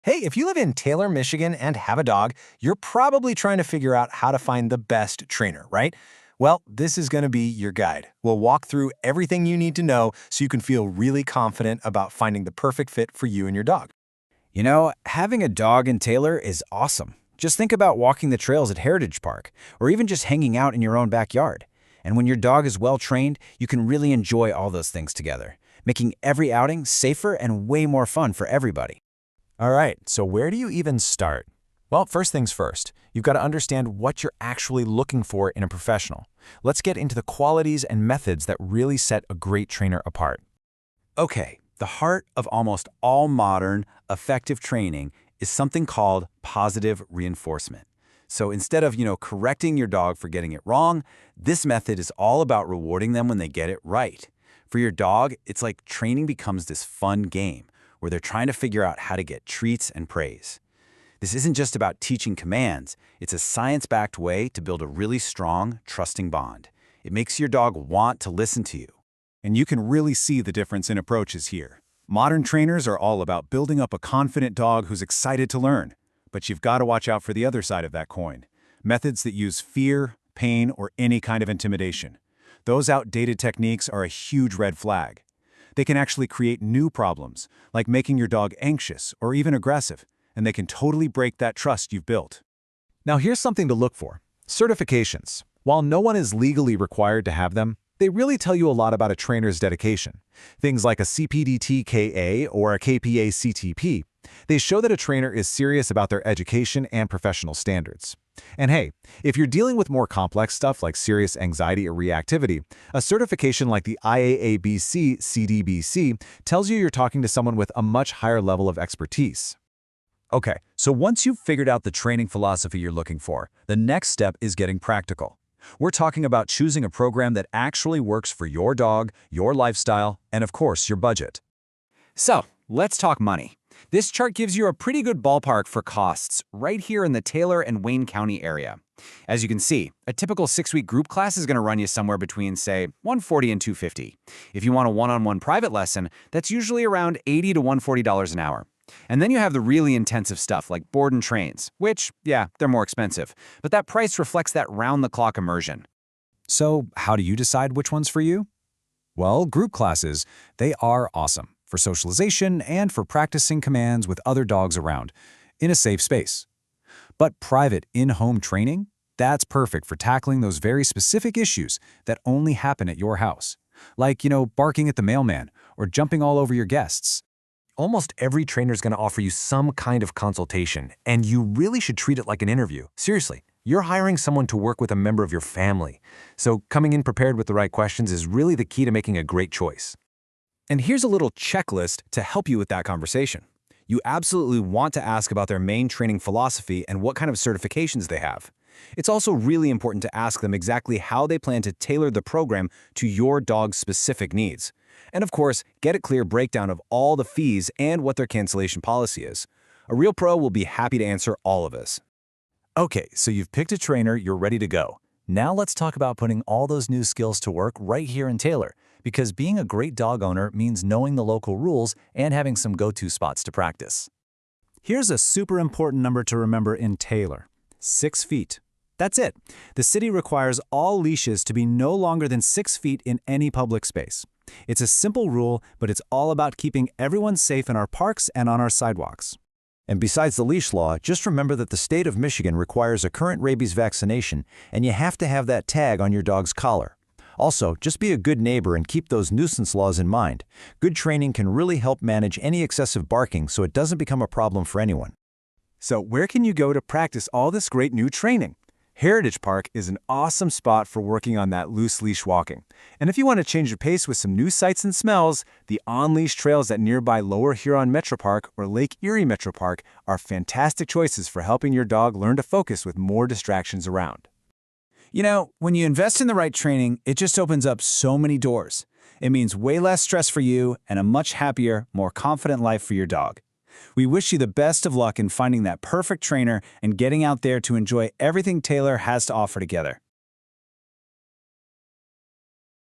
Hey, if you live in Taylor, Michigan and have a dog, you're probably trying to figure out how to find the best trainer, right? Well, this is going to be your guide. We'll walk through everything you need to know so you can feel really confident about finding the perfect fit for you and your dog. Having a dog in Taylor is awesome. Just think about walking the trails at Heritage Park, or even just hanging out in your own backyard. And when your dog is well trained, you can really enjoy all those things together, making every outing safer and way more fun for everybody. All right, so where do you even start? Well, first things first, you've got to understand what you're actually looking for in a professional. Let's get into the qualities and methods that really set a great trainer apart. Okay, the heart of almost all modern, effective training is something called positive reinforcement. So instead of, correcting your dog for getting it wrong, this method is all about rewarding them when they get it right. For your dog, it's like training becomes this fun game where they're trying to figure out how to get treats and praise. This isn't just about teaching commands, it's a science-backed way to build a really strong, trusting bond. It makes your dog want to listen to you. And you can really see the difference in approaches here. Modern trainers are all about building up a confident dog who's excited to learn. But you've got to watch out for the other side of that coin. Methods that use fear, pain, or any kind of intimidation. Those outdated techniques are a huge red flag. They can actually create new problems, like making your dog anxious or even aggressive, and they can totally break that trust you've built. Now here's something to look for. Certifications. While no one is legally required to have them, they really tell you a lot about a trainer's dedication. Things like a CPDT-KA or a KPA-CTP, they show that a trainer is serious about their education and professional standards. And hey, if you're dealing with more complex stuff like serious anxiety or reactivity, a certification like the IAABC-CDBC tells you you're talking to someone with a much higher level of expertise. Okay, so once you've figured out the training philosophy you're looking for, the next step is getting practical. We're talking about choosing a program that actually works for your dog, your lifestyle, and of course, your budget. So, let's talk money. This chart gives you a pretty good ballpark for costs right here in the Taylor and Wayne County area. As you can see, a typical 6-week group class is going to run you somewhere between, say, $140 and $250. If you want a one-on-one private lesson, that's usually around $80 to $140 an hour. And then you have the really intensive stuff like board and trains, which, yeah, they're more expensive, but that price reflects that round-the-clock immersion. So how do you decide which one's for you? Well, group classes, they are awesome for socialization and for practicing commands with other dogs around, in a safe space. But private in-home training, that's perfect for tackling those very specific issues that only happen at your house, like, barking at the mailman or jumping all over your guests. Almost every trainer is going to offer you some kind of consultation, and you really should treat it like an interview. Seriously, you're hiring someone to work with a member of your family. So coming in prepared with the right questions is really the key to making a great choice. And here's a little checklist to help you with that conversation. You absolutely want to ask about their main training philosophy and what kind of certifications they have. It's also really important to ask them exactly how they plan to tailor the program to your dog's specific needs. And of course, get a clear breakdown of all the fees and what their cancellation policy is. A real pro will be happy to answer all of this. Okay, so you've picked a trainer, you're ready to go. Now let's talk about putting all those new skills to work right here in Taylor, because being a great dog owner means knowing the local rules and having some go-to spots to practice. Here's a super important number to remember in Taylor: 6 feet. That's it. The city requires all leashes to be no longer than 6 feet in any public space. It's a simple rule, but it's all about keeping everyone safe in our parks and on our sidewalks. And besides the leash law, just remember that the state of Michigan requires a current rabies vaccination, and you have to have that tag on your dog's collar. Also, just be a good neighbor and keep those nuisance laws in mind. Good training can really help manage any excessive barking so it doesn't become a problem for anyone. So where can you go to practice all this great new training? Heritage Park is an awesome spot for working on that loose leash walking. And if you want to change your pace with some new sights and smells, the on-leash trails at nearby Lower Huron Metro Park or Lake Erie Metro Park are fantastic choices for helping your dog learn to focus with more distractions around. When you invest in the right training, it just opens up so many doors. It means way less stress for you and a much happier, more confident life for your dog. We wish you the best of luck in finding that perfect trainer and getting out there to enjoy everything Taylor has to offer together.